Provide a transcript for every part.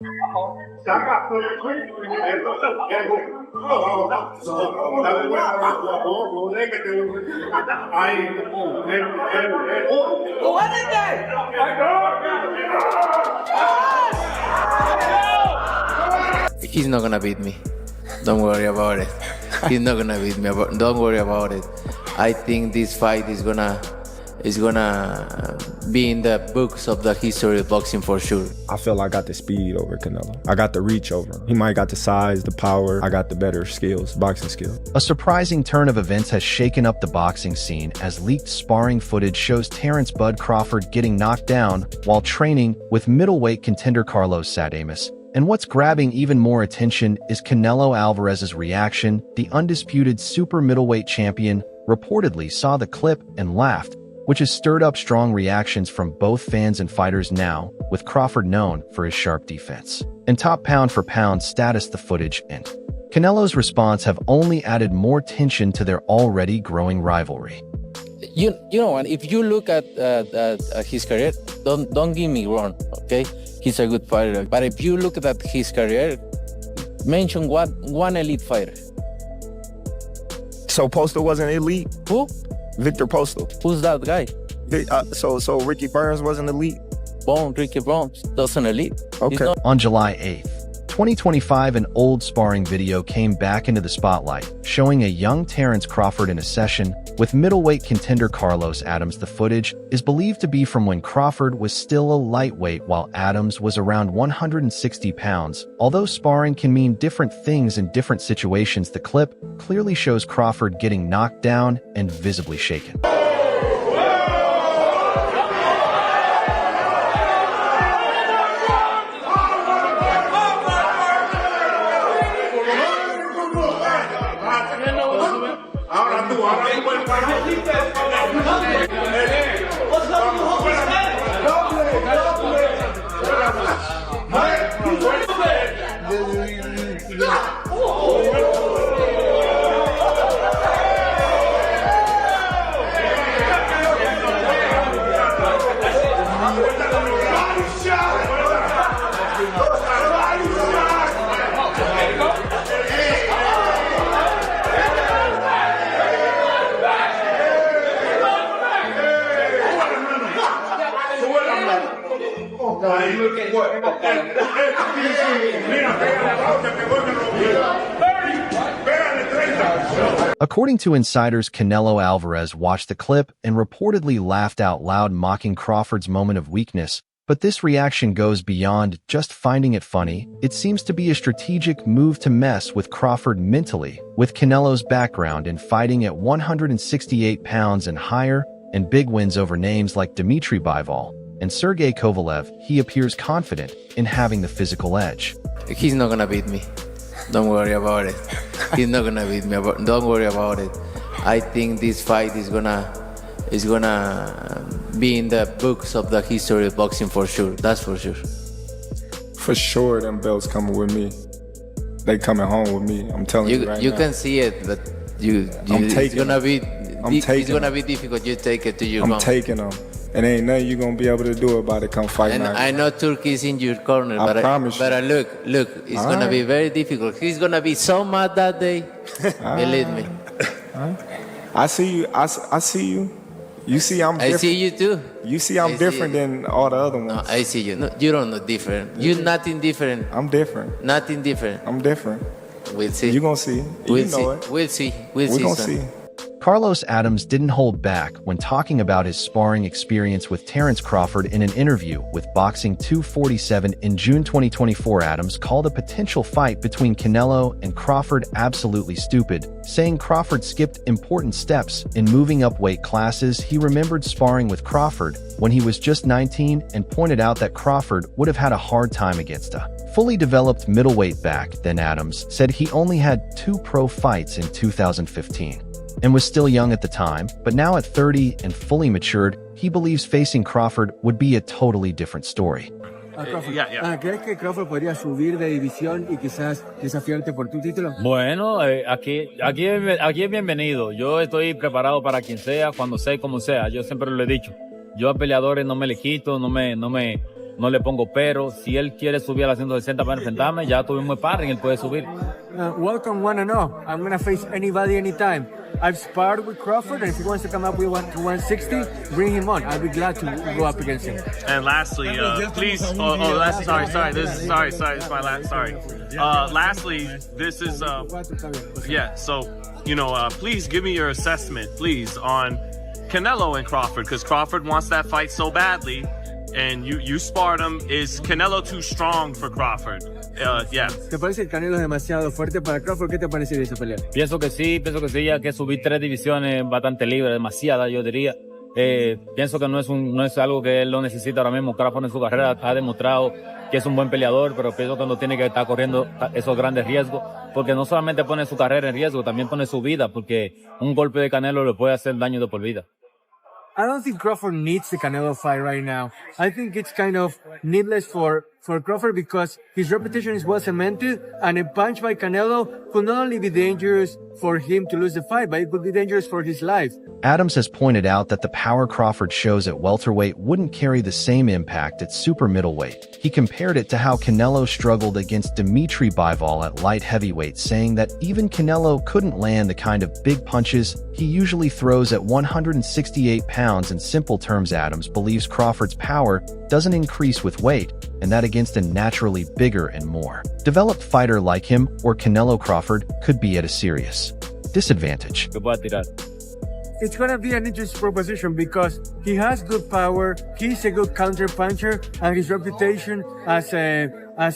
He's not gonna beat me. Don't worry about it. He's not gonna beat me. Don't worry about it. I think this fight is gonna be in the books of the history of boxing for sure. I feel I got the speed over Canelo. I got the reach over him. He might got the size, the power. I got the better skills, boxing skills. A surprising turn of events has shaken up the boxing scene as leaked sparring footage shows Terence "Bud" Crawford getting knocked down while training with middleweight contender Carlos Sadames. And what's grabbing even more attention is Canelo Alvarez's reaction. The undisputed super middleweight champion reportedly saw the clip and laughed, which has stirred up strong reactions from both fans and fighters now, with Crawford known for his sharp defense and top pound-for-pound status. The footage and Canelo's response have only added more tension to their already growing rivalry. You know, and if you look at his career, don't get me wrong, okay? He's a good fighter, but if you look at his career, mention one elite fighter. So Postal wasn't elite? Who? Victor Postal. Who's that guy? So Ricky Burns wasn't elite? Ricky Burns doesn't elite. Okay. On July 8th, 2025, an old sparring video came back into the spotlight, showing a young Terence Crawford in a session with middleweight contender Carlos Adams. The footage is believed to be from when Crawford was still a lightweight while Adams was around 160 pounds. Although sparring can mean different things in different situations, the clip clearly shows Crawford getting knocked down and visibly shaken. According to insiders, Canelo Alvarez watched the clip and reportedly laughed out loud, mocking Crawford's moment of weakness. But this reaction goes beyond just finding it funny. It seems to be a strategic move to mess with Crawford mentally. With Canelo's background in fighting at 168 pounds and higher, and big wins over names like Dmitry Bivol and Sergey Kovalev, he appears confident in having the physical edge. He's not gonna beat me. Don't worry about it. He's not gonna beat me. Don't worry about it. I think this fight is gonna be in the books of the history of boxing for sure. That's for sure. For sure, them belts coming with me. They coming home with me. I'm telling you right now. You can see it, but it's gonna be difficult. You take it to your home. I'm taking them. And ain't nothing you gonna be able to do about it come fight night. I know Turkey is in your corner, I promise you. But look, it's gonna be very difficult. He's gonna be so mad that day. Believe me. I see you. I see you. You see I'm different. I see you too. You see I'm different than all the other ones. No, I see you. No, you don't know different. You're nothing different. I'm different. Nothing different. I'm different. We'll see. You gonna see. We'll you see. know it. We'll see. We're gonna son. see. Carlos Adams didn't hold back when talking about his sparring experience with Terence Crawford in an interview with Boxing 247 in June 2024. Adams called a potential fight between Canelo and Crawford absolutely stupid, saying Crawford skipped important steps in moving up weight classes. He remembered sparring with Crawford when he was just 19 and pointed out that Crawford would have had a hard time against a fully developed middleweight back then. Adams said he only had 2 pro fights in 2015. And was still young at the time, but now at 30 and fully matured, he believes facing Crawford would be a totally different story. ¿Crees que Crawford podría subir de división y quizás desafiarte por tu título? Bueno, aquí es bienvenido. Yo estoy preparado para quien sea, cuando sea y como sea. Yo siempre lo he dicho. Yo a peleadores no me les quito, no me no le pongo pero. Si él quiere subir a las 160 para enfrentarme, ya tuvimos sparring, él puede subir. Welcome 1-0. I'm going to face anybody anytime. I've sparred with Crawford, and if he wants to come up with 160, bring him on. I'll be glad to go up against him. And lastly, please. This is my last. Lastly, this is yeah. So, please give me your assessment, please, on Canelo and Crawford, because Crawford wants that fight so badly, and you sparred him. Is Canelo too strong for Crawford? Yeah. ¿Te parece que Canelo es demasiado fuerte para Crawford? ¿Qué te parece de esa pelea? Pienso que sí, ya que subí 3 divisiones bastante libre, demasiada, yo diría. Pienso que no es algo que él lo necesita ahora mismo. Crawford en su carrera ha demostrado que es un buen peleador, pero pienso que no tiene que estar corriendo esos grandes riesgos, porque no solamente pone su carrera en riesgo, también pone su vida, porque un golpe de Canelo le puede hacer daño de por vida. I don't think Crawford needs the Canelo fight right now. I think it's kind of needless for Crawford because his reputation is well cemented, and a punch by Canelo could not only be dangerous for him to lose the fight, but it could be dangerous for his life. Adams has pointed out that the power Crawford shows at welterweight wouldn't carry the same impact at super middleweight. He compared it to how Canelo struggled against Dimitri Bivol at light heavyweight, saying that even Canelo couldn't land the kind of big punches he usually throws at 168 pounds. In simple terms, Adams believes Crawford's power doesn't increase with weight, and that against a naturally bigger and more developed fighter like him or Canelo, Crawford could be at a serious disadvantage. It's going to be an interesting proposition because he has good power, he's a good counter puncher, and his reputation as a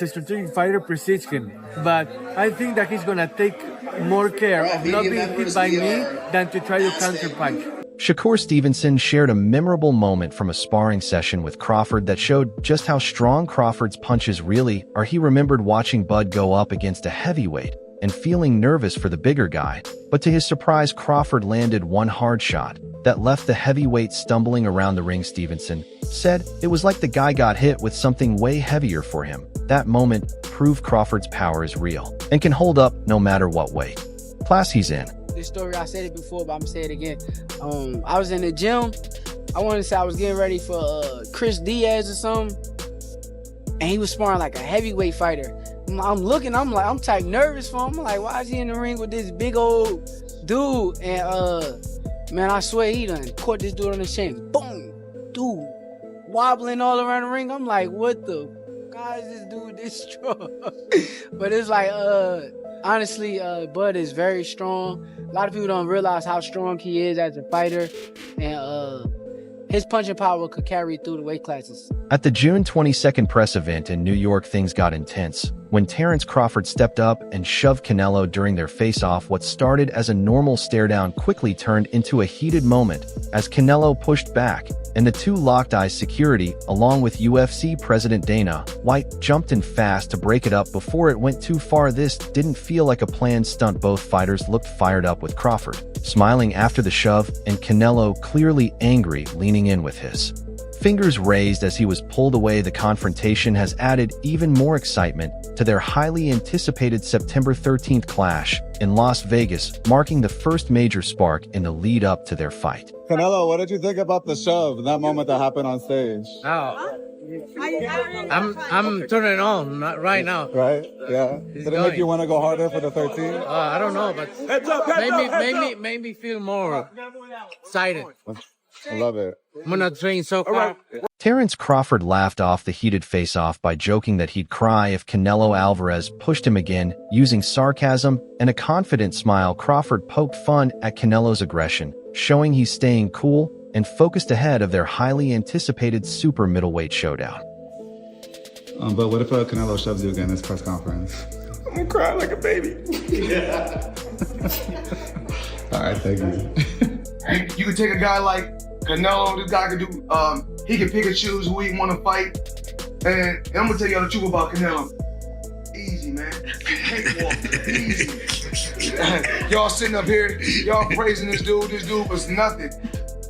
strategic fighter precedes him. But I think that he's going to take more care of not being hit by me than to try to counter punch. Shakur Stevenson shared a memorable moment from a sparring session with Crawford that showed just how strong Crawford's punches really are. He remembered watching Bud go up against a heavyweight and feeling nervous for the bigger guy, but to his surprise, Crawford landed one hard shot that left the heavyweight stumbling around the ring. Stevenson said it was like the guy got hit with something way heavier for him. That moment proved Crawford's power is real and can hold up no matter what weight class he's in. This story, I said it before, but I'm gonna say it again. I was in the gym. I want to say I was getting ready for Chris Diaz or something, and he was sparring like a heavyweight fighter. I'm looking, I'm type nervous for him. I'm like, why is he in the ring with this big old dude? And man, I swear he done caught this dude on the shin. Boom, dude, wobbling all around the ring. I'm like, what the? How is this dude this strong? But it's like, honestly, Bud is very strong. A lot of people don't realize how strong he is as a fighter, and his punching power could carry through the weight classes. At the June 22nd press event in New York, things got intense when Terence Crawford stepped up and shoved Canelo during their face-off. What started as a normal stare-down quickly turned into a heated moment as Canelo pushed back, and the two locked eyes. Security, along with UFC President Dana White, jumped in fast to break it up before it went too far. This didn't feel like a planned stunt. Both fighters looked fired up, with Crawford smiling after the shove and Canelo clearly angry, leaning in with his fingers raised as he was pulled away. The confrontation has added even more excitement to their highly anticipated September 13th clash in Las Vegas, marking the first major spark in the lead up to their fight. Canelo, what did you think about the shove, that moment that happened on stage? Oh, I'm turning on right now. Right? Yeah. Did it make you want to go harder for the 13? I don't know, but made me feel more excited. I love it. I'm gonna train so far. Terence Crawford laughed off the heated face-off by joking that he'd cry if Canelo Alvarez pushed him again. Using sarcasm and a confident smile, Crawford poked fun at Canelo's aggression, showing he's staying cool and focused ahead of their highly anticipated super middleweight showdown. But what if Canelo shoves you again in this press conference? I'm gonna cry like a baby. Yeah. All right, thank you. You could take a guy like Canelo, this guy could do, he can pick and choose who he want to fight. And I'm gonna tell y'all the truth about Canelo. Easy, man. Cakewalk, easy. Y'all sitting up here, y'all praising this dude was nothing.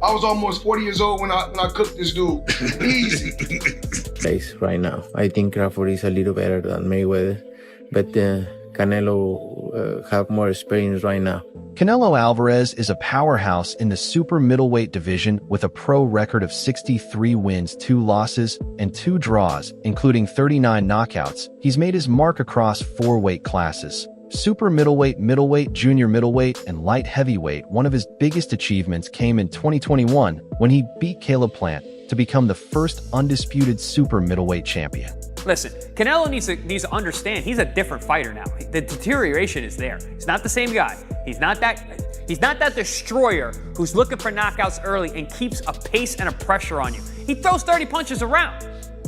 I was almost 40 years old when I cooked this dude. Easy. Right now, I think Crawford is a little better than Mayweather, but Canelo have more experience right now. Canelo Alvarez is a powerhouse in the super middleweight division with a pro record of 63 wins, 2 losses, and 2 draws, including 39 knockouts. He's made his mark across 4 weight classes: super middleweight, middleweight, junior middleweight, and light heavyweight. One of his biggest achievements came in 2021 when he beat Caleb Plant to become the first undisputed super middleweight champion. Listen, Canelo needs to understand he's a different fighter now. The deterioration is there. He's not the same guy. He's not that destroyer who's looking for knockouts early and keeps a pace and a pressure on you. He throws 30 punches around.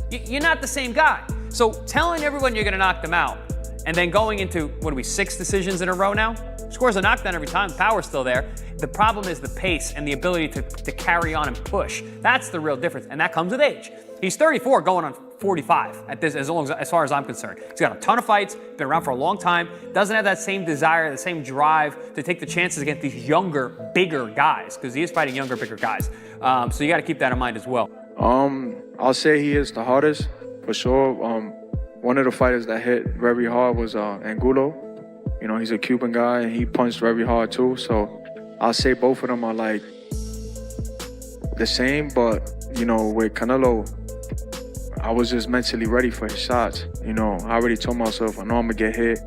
You're not the same guy. So telling everyone you're going to knock them out and then going into, 6 decisions in a row now? Scores a knockdown every time, the power's still there. The problem is the pace and the ability to carry on and push. That's the real difference, and that comes with age. He's 34 going on 45 at this, as far as I'm concerned. He's got a ton of fights, been around for a long time, doesn't have that same desire, the same drive to take the chances against these younger, bigger guys, because he is fighting younger, bigger guys. So you got to keep that in mind as well. I'll say he is the hardest, for sure. One of the fighters that hit very hard was Angulo. You know, he's a Cuban guy, and he punched very hard too. So I'll say both of them are like the same, but, you know, with Canelo, I was just mentally ready for his shots. You know, I already told myself, I know I'm gonna get hit.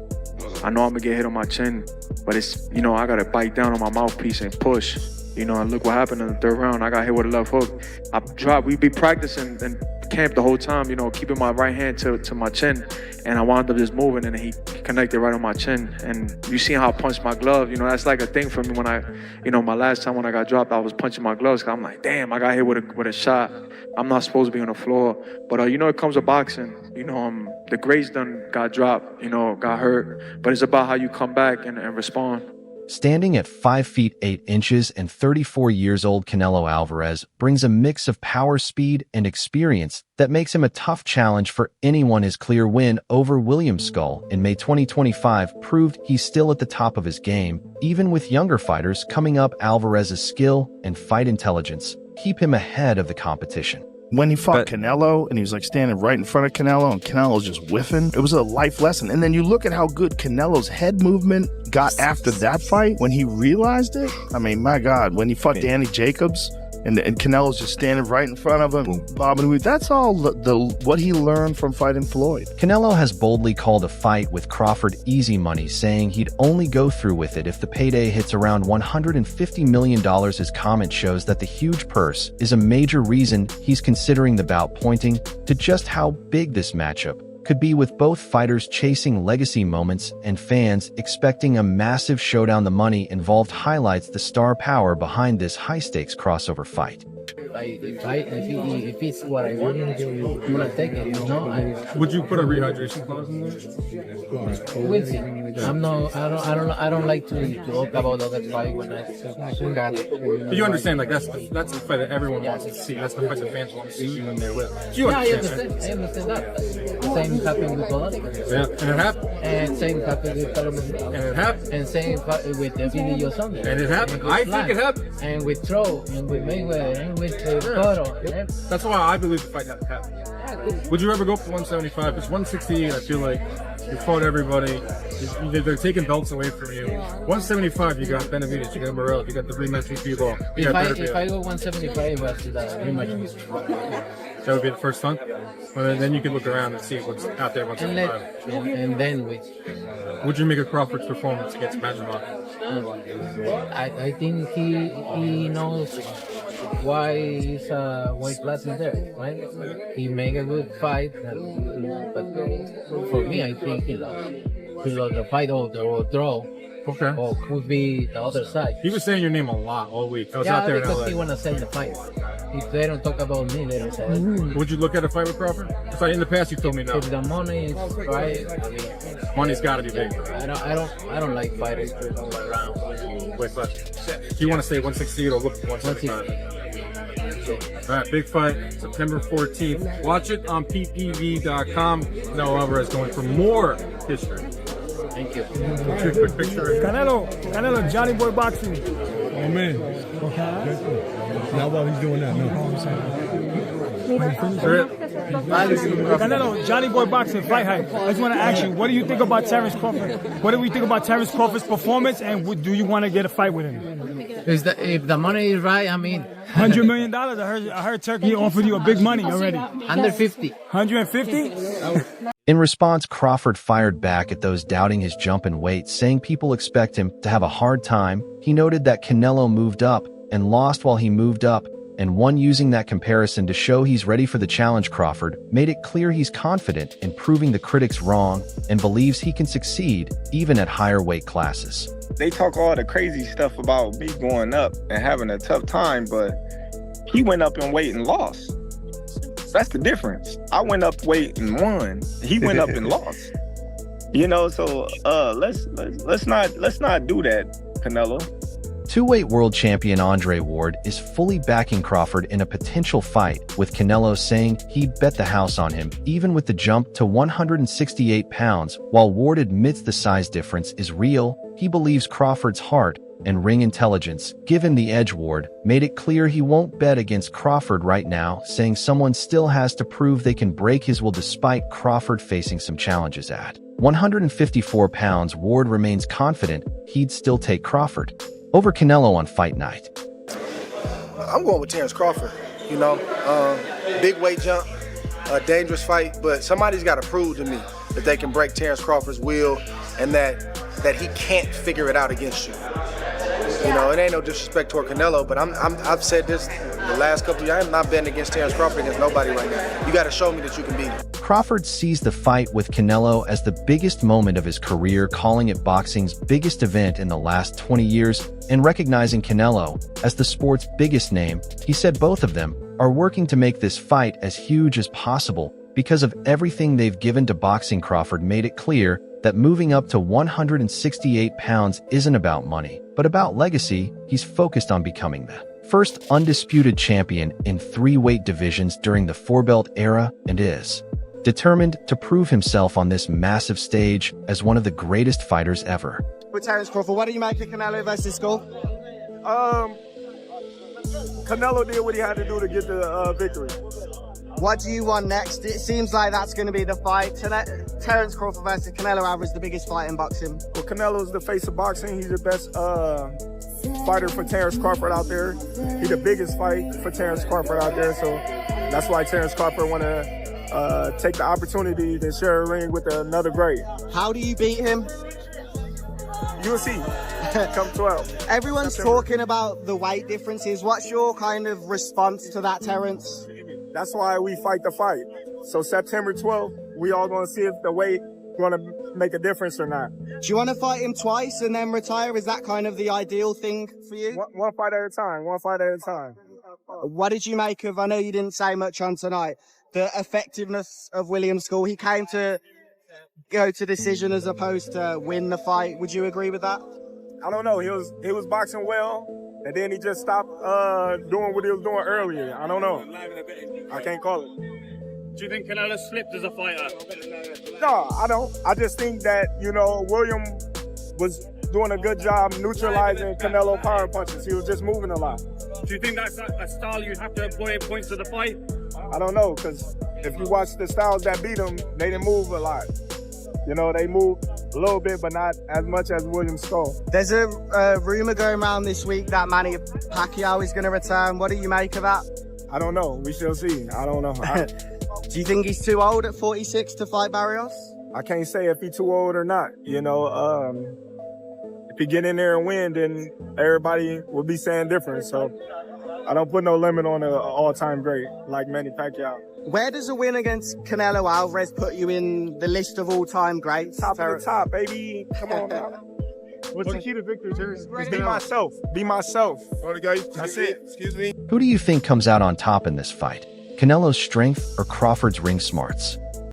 I know I'm gonna get hit on my chin, but it's, you know, I gotta bite down on my mouthpiece and push. You know, and look what happened in the 3rd round. I got hit with a left hook. We'd be practicing in camp the whole time, you know, keeping my right hand to my chin, and I wound up just moving, and he connected right on my chin. And you see how I punched my glove. You know, that's like a thing for me when my last time when I got dropped, I was punching my gloves. I'm like, damn, I got hit with a shot. I'm not supposed to be on the floor. But, you know, it comes with boxing. You know, the greats done got dropped, you know, got hurt. But it's about how you come back and respond. Standing at 5 feet 8 inches and 34 years old, Canelo Alvarez brings a mix of power, speed, and experience that makes him a tough challenge for anyone. His clear win over William Skull in May 2025 proved he's still at the top of his game. Even with younger fighters coming up, Alvarez's skill and fight intelligence keep him ahead of the competition. When he fought Canelo and he was like standing right in front of Canelo and Canelo's just whiffing, it was a life lesson. And then you look at how good Canelo's head movement got after that fight when he realized it. I mean, my God, when he fought Danny Jacobs and Canelo's just standing right in front of him, bobbing and weaving. That's all what he learned from fighting Floyd. Canelo has boldly called a fight with Crawford easy money, saying he'd only go through with it if the payday hits around $150 million. His comment shows that the huge purse is a major reason he's considering the bout, pointing to just how big this matchup could be, with both fighters chasing legacy moments and fans expecting a massive showdown. The money involved highlights the star power behind this high-stakes crossover fight. If it's what I want, I'm gonna take it. You know. Would you put a rehydration clause in there? We'll see. I don't like to talk about other fight when I got it. But you understand, like that's the fight that everyone wants to see. That's the fight that fans want to see you in there with. You understand? I understand that. Same happened with Polanyi. Yeah, and it happened. And same happened with Palomino. And it happened. And same with Video Sunday. And it happened. I think it happened. And with Tro, and with Mayweather, and with Cotto. That's why I believe the fight happened. Would you ever go for 175? Because 168, I feel like you fought everybody. They're taking belts away from you. 175, you got Benavidez, you got Morrell, you got the rematch VP ball. If I go 175, that's the rematch. That would be the first one. Well, then you can look around and see what's out there 175. And then we. Would you make a Crawford's performance against Majimov? I think he knows why he's weight class in there, right? He make a good fight, but for me, I think he lost the fight or draw. Okay. Or could be the other side. He was saying your name a lot all week. I was out there in LA. Because he want to sell the fight. If they don't talk about me, they don't sell it. Would you look at a fight with Crawford? In the past, you told me no. If the money is right, money's got to be big. I don't like fighters all around. Wait, but do you want to say 168 or look for 175? All right, big fight, September 14th. Watch it on ppv.com. Canelo Alvarez going for more history. Thank you. Quick picture. Canelo, Johnny Boy Boxing. Oh man. Now while he's doing that, no. Canelo, Johnny Boy Boxing, fight hype. I just want to ask you, what do you think about Terence Crawford? What do we think about Terence Crawford's performance, and do you want to get a fight with him? If the money is right, I mean, $100 million. I heard Turkey offered you a big money already. 150. 150? In response, Crawford fired back at those doubting his jump in weight, saying people expect him to have a hard time. He noted that Canelo moved up and lost while he moved up, and one using that comparison to show he's ready for the challenge. Crawford made it clear he's confident in proving the critics wrong and believes he can succeed even at higher weight classes. They talk all the crazy stuff about me going up and having a tough time, but he went up in weight and lost. That's the difference. I went up weight and won. He went up and lost. You know, so let's not do that, Canelo. Two-weight world champion Andre Ward is fully backing Crawford in a potential fight, with Canelo saying he'd bet the house on him, even with the jump to 168 pounds. While Ward admits the size difference is real, he believes Crawford's heart and ring intelligence give him the edge. Ward made it clear he won't bet against Crawford right now, saying someone still has to prove they can break his will despite Crawford facing some challenges at 154 pounds. Ward remains confident he'd still take Crawford over Canelo on fight night. I'm going with Terence Crawford. You know, big weight jump, a dangerous fight, but somebody's got to prove to me that they can break Terence Crawford's will and that he can't figure it out against you. You know, it ain't no disrespect toward Canelo, but I've said this the last couple of years. I'm not betting against Terence Crawford against nobody right now. You got to show me that you can beat him. Crawford sees the fight with Canelo as the biggest moment of his career, calling it boxing's biggest event in the last 20 years, and recognizing Canelo as the sport's biggest name. He said both of them are working to make this fight as huge as possible because of everything they've given to boxing. Crawford made it clear that moving up to 168 pounds isn't about money, but about legacy. He's focused on becoming the first undisputed champion in 3 weight divisions during the 4-belt era and is determined to prove himself on this massive stage as one of the greatest fighters ever. With Terence Crawford, what do you make of Canelo versus Skull? Canelo did what he had to do to get the victory. What do you want next? It seems like that's going to be the fight. Terence Crawford versus Canelo Alvarez, the biggest fight in boxing. Well, Canelo's the face of boxing. He's the best fighter for Terence Crawford out there. He's the biggest fight for Terence Crawford out there. So that's why Terence Crawford want to take the opportunity to share a ring with another great. How do you beat him? You'll see. Come 12. Everyone's September. talking about the weight differences. What's your kind of response to that, Terence? That's why we fight the fight. So September 12th, we all going to see if the weight going to make a difference or not. Do you want to fight him twice and then retire? Is that kind of the ideal thing for you? One fight at a time. One fight at a time. What did you make of, I know you didn't say much on tonight, the effectiveness of William Skull? He came to go to decision as opposed to win the fight. Would you agree with that? I don't know. He was boxing well, and then he just stopped doing what he was doing earlier. I don't know. I can't call it. Do you think Canelo slipped as a fighter? No, I don't. I just think that, you know, William was doing a good job neutralizing Canelo power punches. He was just moving a lot. Do you think that's a style you have to employ in points of the fight? I don't know, because if you watch the styles that beat him, they didn't move a lot. You know, they moved a little bit, but not as much as William Skull. There's a rumor going around this week that Manny Pacquiao is going to return. What do you make of that? I don't know. We shall see. I don't know. Do you think he's too old at 46 to fight Barrios? I can't say if he's too old or not. You know, if he get in there and win, then everybody will be saying different. So I don't put no limit on an all-time great like Manny Pacquiao. Where does a win against Canelo Alvarez put you in the list of all-time greats? Top of the top, baby. Come on now. What's the key to victory, Terence? Be myself. Be myself. That's it. Excuse me. Who do you think comes out on top in this fight? Canelo's strength or Crawford's ring smarts?